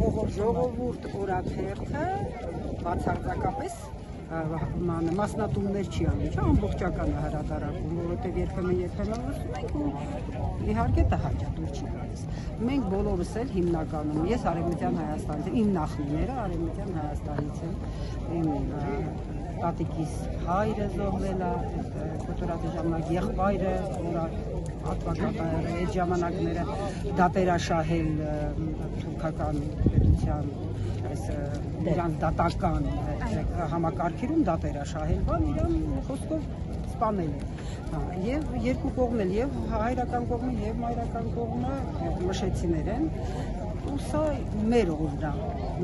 ժողովուրդ օրաթերթը բացարձակապես մասնատումներ չի անում, չէ՞, ամբողջական է հրատարակում, որովհետև երբեմն լսում ենք ու իհարկե դա հաջատում չի գալիս։ Մենք բոլորս էլ հիմնականում, ես Արևմտյան Հայաստանից եմ, իմ նախնիները Արևմտյան Հայաստանից են, իմ տատիկիս հայրը զոհվել է, կոտորածի ժամանակ եղբայրը, որը հատվածատար է, այդ ժամանակները դատերաշահել թուրքական պետության իրանց դատական համակարգերում դատերաշահել բան իրան խոսքով սպանել է եւ երկու կողմն էլ եւ հայրական կողմը եւ մայրական կողմը մշեցիներ են ու սա մեր օրնա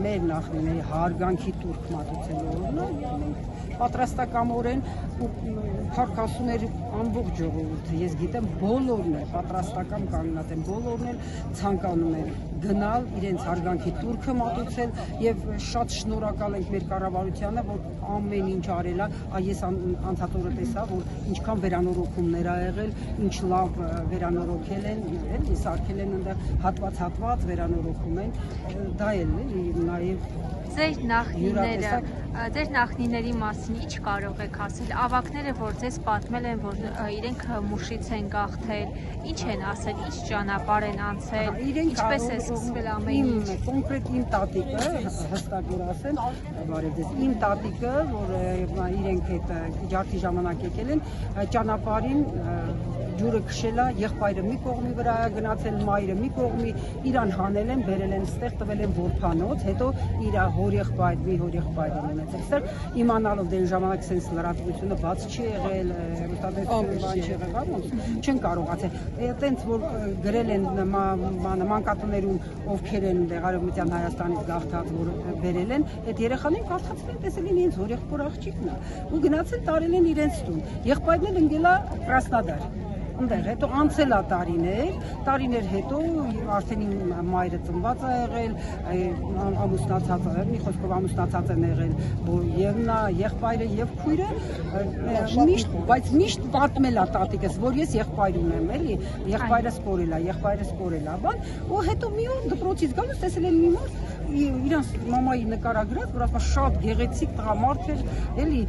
մեր նախնիների հարգանքի տուրք մատուցելու օրնա եւ մենք պատրաստակամորեն ու փառք ասում էր ամբողջ ժողովուրդը ես գիտեմ բոլորն է պատրաստական կանգնած են բոլորն էլ ցանկանում են գնալ իրենց հարգանքի տուրքը մատուցել եւ շատ շնորհակալ ենք մեր կառավարությանը որ ամեն ինչ արել է ես անցած օրը տեսա որ ինչքան վերանորոգումներ ա եղել ինչ լավ վերանորոգել են էլի սարքել են այնտեղ հատված վերանորոգում են դա էլ էլի նաեւ Ձեր նախնիների մասին ինչ կարող եք ասել ավակները որ ձեզ պատմել են որ իրենք մուշից են գաղթել ինչ են ասել ինչ ճանապարհ են անցել ինչպես է սկսվել ամեն ինչ կոնկրետ իմ տատիկը հստակ որ ասեմ բարև ձեզ իմ տատիկը որ իրենք այդ ջարդի ժամանակ եկել են ճանապարհին ջուրը քշել է եղբայրը մի կողմի վրա է գնացել մայրը մի կողմի իրան հանել են բերել են ստեղ տվել են որփանոց հետո իր հորեղբայր մի հորեղբայր ունեցել ստեղ իմանալով դեն ժամանակ sense լրատվությունը բաց չի եղել բան չի եղել ոնց չեն կարողացել այտենց որ գրել են մանկատներում ովքեր են Արևմտյան Հայաստանից գաղթած որ բերել են այդ երեխաներին կարդացել են տեսել են իրենց հորեղբոր աղջիկն է ու գնացել տարել են իրենց տուն եղբայրն էլ ընկել է Կրասնոդար Այնտեղ հետո անցել է տարիներ հետո արդեն իմ մայրը ծնված է եղել, ամուսնացած է, մի խոսքով ամուսնացած են եղել, եւ նա եղբայրը եւ քույրը բայց միշտ պատմել է տատիկս, որ ես եղբայր ունեմ, էլի, եղբայրը սպորել է, բան, ու հետո մի օր դպրոցից գալուց տեսել են մի մարդ իրանց մամայի նկարագրած, որ ասում շատ գեղեցիկ տղամարդ էր, էլի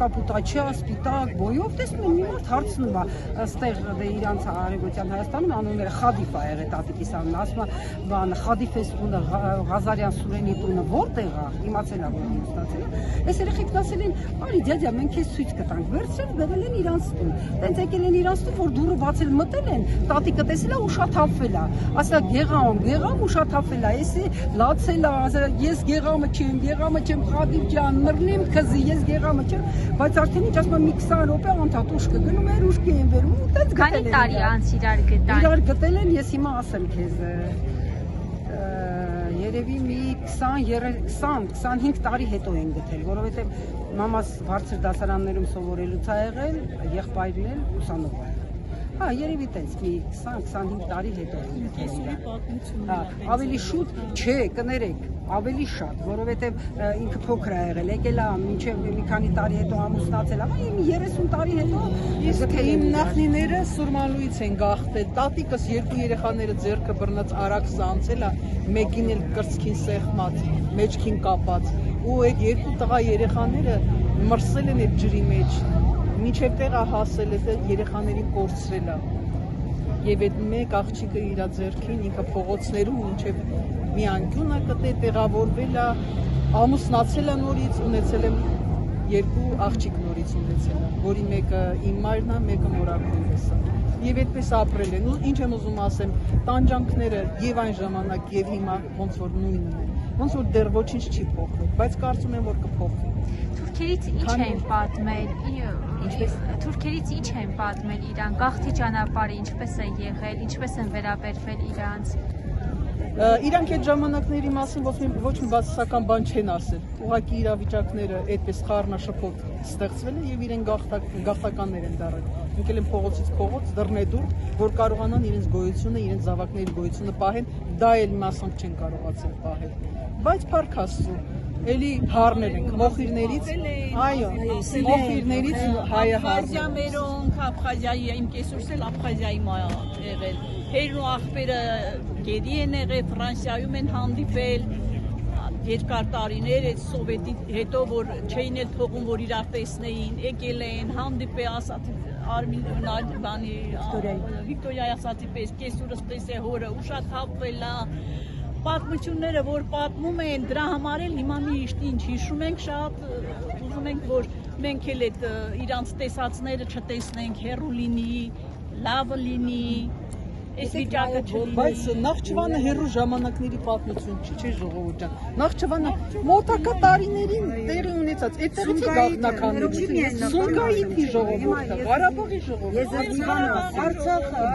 կապուտաչյա, սպիտակ, բոյով, տեսնում են մի մարդ հարցնում է, ստեղ իրանց Արևմտյան Հայաստանում անունները Խադիֆ է եղել տատիկիս անունը, ասում է, բան Խադիֆես տունը, Ղազարյան Սուրենի տունը որտեղ է, իմացել է որ ամուսնացել է, այս երեխեքն ասել են, արի դյադյա, մենք քեզ ցույց կտանք, վերցրել բերել են իրանց տուն, տենց եկել են իրանց տուն, որ դուռը բացել մտել են, տատիկը տեսել է ու շատ հավվել է, ասա գեղամ ու շատ հավվել է, էսի լացել ես գեղամը չեմ, Խադիվ ջան, մռնիմ քզի, ես գեղամը չեմ, բայց արդեն ինչ ասում եմ մի 20 րոպե անթաթ ուշքը գնում էր ուշքի են վերում, ու տենց Քանի տարի անց իրար գտել են, ես հիմա ասեմ քեզ, երևի մի 20-25 տարի հետո են գտել, որովհետև մամաս բարձր դասարաններում սովորելուց է եղել, եղբայրն էլ ուսանող է եղել։ Հա, երևի տենց մի 20-25 տարի հետո են գտել։ Ավելի շուտ, չէ, կներեք, ավելի շատ, որովհետև ինքը փոքր է եղել, եկել է մինչև մի քանի տարի հետո ամուսնացել է, մի 30 տարի հետո իմ նախնիները Սուրմանլուից են գաղթել, տատիկս երկու երեխաները ձեռքը բռնած արագ սանցել է, մեկին էլ կրծքին սեղմած, մեջքին կապած, ու այդ երկու տղա երեխաները մրսել են այդ ջրի մեջ, մինչև տեղը հասել է երեխաներին կորցրել է, եւ այդ մեկ աղջիկը իր ձեռքին ինքը փողոցներում մինչև մի անկյուն է գտել, տեղավորվել է, ամուսնացել է նորից, ունեցել է երկու աղջիկ նորից ունեցել է, որի մեկը իմ մայրն է, մեկը մորաքույրս է։ Եվ այդպես ապրել են, ու ինչ եմ ուզում ասեմ, տանջանքները եւ այն ժամանակ եւ հիմա ոնց որ նույնն են, ոնց որ դեռ ոչինչ չի փոխվել, բայց կարծում եմ որ կփոխվի։ Թուրքերից ինչ են պատմել իրան, գաղթի ճանապարհը ինչպես է եղել, ինչպես են վերաբերվել իրանց։ Իրանք այդ ժամանակների մասին ոչ մի բացասական բան չեն ասել, ուղղակի իրավիճակները այդպես խառնաշփոթ ստեղծվել է եւ իրեն գաղթականներ են դառել, ընկել են փողոցից փողոց, դռնեդուռ, որ կարողանան իրենց գոյությունը, իրենց զավակների գոյությունը պահեն, դա էլ մասամբ չեն կարողացել պահել, բայց փառք Աստծո, էլի հարնել ենք մոխիրներից, այո, մոխիրներից հայը հարմերոնք Աբխազիայի, իմ կեսուրս էլ Աբխազիայի եղել, հերն ու աղբերը գերի են եղել, Ֆրանսիայում են հանդիպել, երկար տարիներ այդ սովետի հետո որ չէին էլ թողում որ իրար տեսնեին, եկել են հանդիպե ասացի Արմին բանի Վիկտորիայի ասացի պես կեսուրս պես է հորը ու շատ հավվել է պատմությունները որ պատմում են դրա համար էլ հիմա միշտ ինչ հիշում ենք շատ ուզում ենք որ մենք էլ այդ իրանց տեսածները չտեսնենք հեռու լինի լավը լինի Այս վիճակը չլինի բայց Նախճիվանը հերու ժամանակների պատմություն չի ժողովուրդ ջան Նախճիվանը մոտակա տարիներին տեղի ունեցած այդտեղից գաղտնականների Սումգայիթի ժողովուրդը Ղարաբաղի ժողովուրդը Արցախը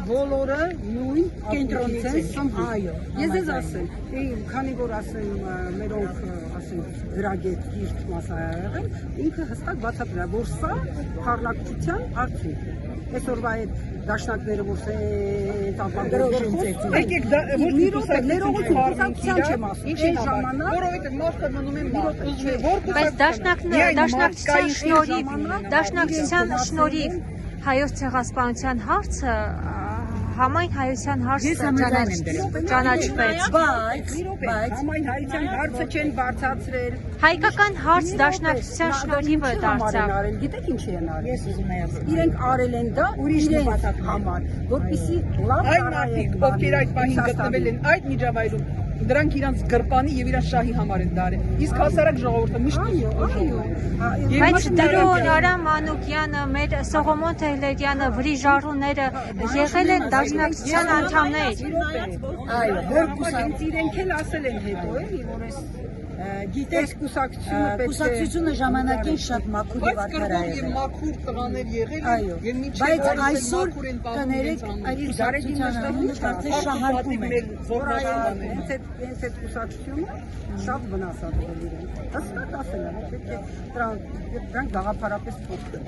բոլորը նույն կենտրոնից են Սումգայիթ Ես ես ասեմ քանի որ ասեմ մերոնք ասեմ գրագետ գիրք մասնագետ ինքը հստակ բացատրել որ սա քառնակցության արդյունք է այսօրվա այդ դաշնակները որ տապակներում ծեցին եկեք մի րոպե ներողություն չեմ ասում այն ժամանակ որովհետև մարդը մնում են բայց դաշնակցության շնորհիվ հայոց ցեղասպանության հարցը համայն հայության հարցը ճանաչվեց բայց համայն հայության հարցը չեն բարձրացրել հայկական հարց դաշնակցության շնորհիվ է դարձավ գիտեք ինչի են արել ես ուզում եմ ասել իրենք արել են դա ուրիշ նպատակներ համար որպեսզի լավ այն մարդիկ ովքեր այդ պահին գտնվել են այդ միջավայրում դրանք իրանց գրպանի եւ իրանց շահի համար են դարել իսկ հասարակ ժողովուրդը միշտ բայց դրոն Արամ Մանուկյանը մեր Սողոմոն Թեհլերյանը Վրիժարուները եղել են դաշնակցության անդամներ այո որ կուսակցություն իրենք էլ ասել են հետո էլի որ այս գիտես կուսակցությունը ժամանակին շատ մաքուր եւ արդարայ եւ մաքուր տղաներ եղել եւ մինչեւ բայց այսօր կներեք այդ կուսակցությունը արդեն շահարկում են որ այդ կուսակցությունը շատ վնասատվել իրեն հստակ ասել են պետք է դրանք գաղափարապես փոխել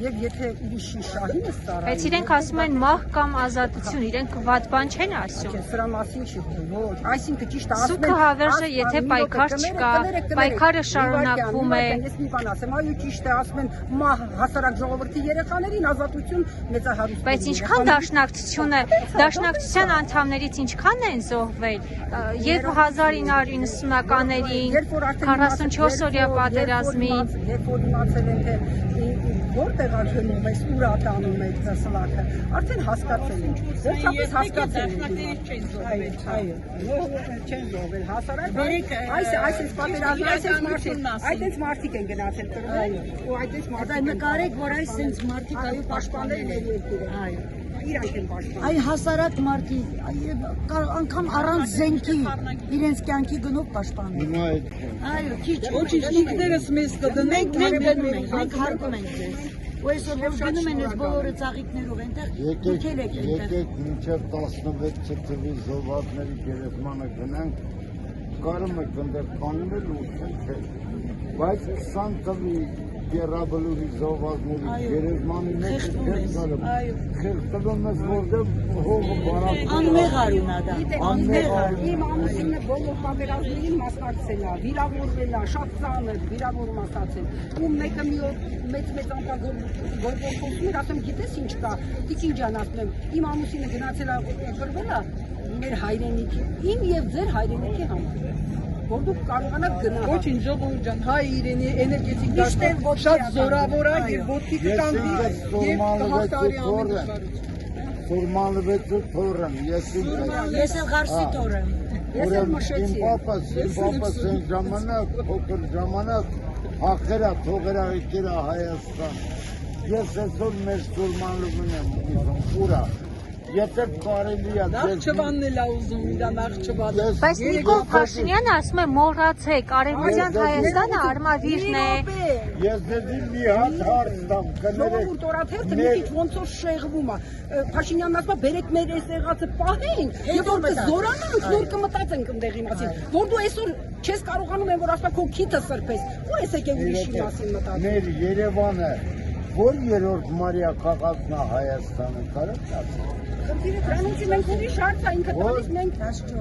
եւ եթե ուրիշի շահին է ծառայում բայց իրենք ասում են մահ կամ ազատություն իրենք վատ բան չեն ասում սրա մասին չի ոչ այսինքն ճիշտ ասում սուքը հավերժը եթե պայքար չկա պայքարը շարունակվում է ես մի բան ասեմ այո ճիշտ է ասում են մահ հասարակ ժողովրդի երեխաներին ազատություն մեծահարուստ բայց ինչքան դաշնակցության անդամներից ինչքան են զոհվել եւ 1990-ականներին 44-օրյա պատերազմին երբ որ իմացել են թե որտեղ ակնում ես ուր ատանում ես սլակը արդեն հասկացել են վերջապես հասկացել են այո չեն զոհվել հասարակ այս պատերազմը այս մարդիկ են գնացել կրվել ու այս մարդիկ նկարեք որ այս sense մարդիկ այո պաշտպանել են երկիրը այո իրանք են պաշտպանում այ հասարակ մարդիկ անգամ առանց զենքի իրենց կյանքի գնով պաշտպանել այո քիչ ոչինչ ինքներս մեզ կդնենք մենք հարգում ենք ձեզ ու այսօր որ գնում են այս բոլորը ծաղիկներով այնտեղ դուքել եք եկեք մինչև 16 թվականի զոհվածների գերեզմանը գնանք կարում եք այնտեղ կանգնել ու ասենք բայց 20 թվականի Գերաբլուրի զոհվածների գերեզմանի մեջ խեղդվում ես որտեղ հողը բարակ անմեղ արյուն է դա անմեղ իմ ամուսինը բոլոր պատերազմներին մասնակցել է վիրավորվել է շատ ծանր վիրավորում ասացել ու մեկը մի օր մեծ անպագորգոքոսում էր ասում գիտես ինչ կա տիկին ջան ասում եմ իմ ամուսինը գնացել է գրվել է մեր հայրենիքի իմ եւ ձեր հայրենիքի համար որ դուք կարողանաք գնալ ոչինչ ժողովուրդ ջան հայ իրենի էներգետիկ դաշտը շատ զորավոր է եւ ոտքի կանգնի եւ հաստարի Ֆորմալվեց թորն ես էլ Ղարսի թորն ես էլ մշեցի իմ պապաս այն ժամանակ փոքր ժամանակ հախերա թողերա եկերա Հայաստան ես այսօր մեր ֆորմալվում եմ ուրա Եթե կարելի է Նախճիվանն էլ ուզում իրա Նախճիվանը բայց Նիկոլ Փաշինյանը ասում է մոռացեք արևմտյան Հայաստանը արմավիրն է Ես դեպի մի հատ հարց տամ ժողովուրդ օրաթերթը մի քիչ ոնց որ շեղվում է Փաշինյանն ասում է բերեք մեր այս եղածը պահենք եւ որ կզորանանք նոր կմտածենք ընդեղի մասին որ դու այսօր չես կարողանում են որ ասա քո քիթը սրբես ու ես եկել ուրիշի մասին մտածել մեր Երևանը որ երրորդ Մարիա քաղաքն է Հայաստանը կարող ասել։ Խնդիրը դրանից մենք ուրիշ հարց է ինքը տալիս մենք 13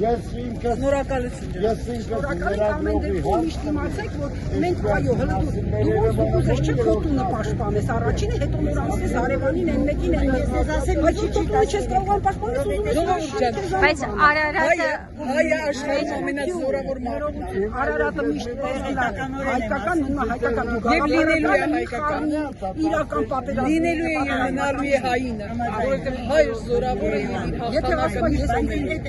ես ինքս Շնորհակալություն։ ես ինքս ամեն դեպքում միշտ իմացեք, որ մենք այո, հələ դու ուզես չէ քո տունը պաշտպանես առաջինը, հետո նոր անցնես հարևանին, այն մեկին, այն ես ասեմ, բայց դու տունը չես կարող պաշտպանել, ուզում ես Բայց Արարատը Հայը աշխարհի ամենազորավոր մարդն է։ Արարատը միշտ հայկական, հայկական Եվ լինելու է հայկական։ իրական պատերազմ Լինելու է եւ մնալու է հայինը, որովհետեւ հայը զորավոր է եւ իր Եթե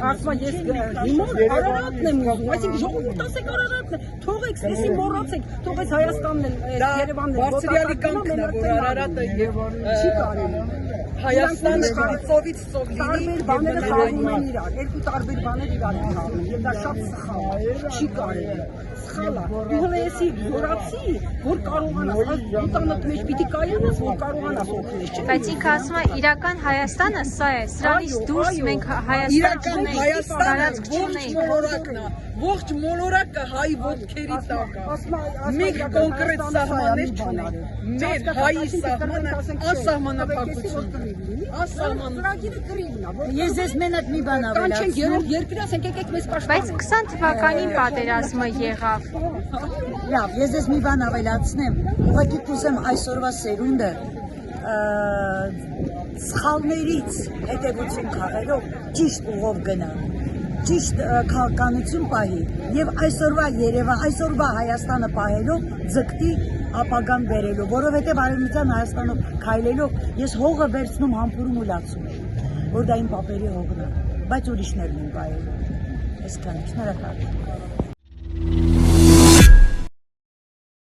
ասում ես հիմա Արարատն եմ ուզում, այսինքն ժողովուրդ ասեք Արարատն է, թողեք, էսի մոռացեք, թողեց Հայաստանն էլ Երևանն էլ Բարձրյալի կամքն է, որ Արարատը եւ չի կարելի։ Հայաստանը ծովից ծով լինի Տարբեր բաները խաղում են իրար, երկու տարբեր բաներ իրար են խաղում, եւ դա շատ սխալ է, չի կարելի։ Սխալ է։ Դու հələ էսի զորացի, որ կարողանաս, ուտանդ մեջ պիտի կայանաս, որ կարողանաս օգնես, չէ՞։ բայց ինքը ասում է իրական Հայաստանը սա է, սրանից դուրս մենք Հայաստան իրական չունենք, Հայաստանը տարածք ողջ չունենք։ մոլորակն է, ողջ մոլորակը հայ ոտքերի տակ է։ Մի կոնկրետ սահմաններ չունենք։ Մեր հայի սահմանը ասահմանափակություն է։ Ծրագիրը կրիվն է, որ Ես ես մենակ մի բան կանչենք ավելացնեմ։ երրորդ երկրի, ասենք եկեք մեզ Բայց պաշտպանեք։ 20 թվականին պատերազմը եղավ։ Լավ, ես ես մի բան ավելացնեմ։ Ուղղակի կուզեմ այսօրվա սերունդը սխալներից հետևություն քաղելով ճիշտ ուղով գնա։ Ճիշտ քաղաքականություն պահի եւ այսօրվա Հայաստանը պահելով ձգտի ապագան բերելով, որովհետեւ արևմտյան Հայաստանով քայլելով ես հողը վերցնում համբուրում ու լացում, որ դա իմ պապերի հողն է, բայց ուրիշներն են պահելու։ Այսքան, շնորհակալ եմ։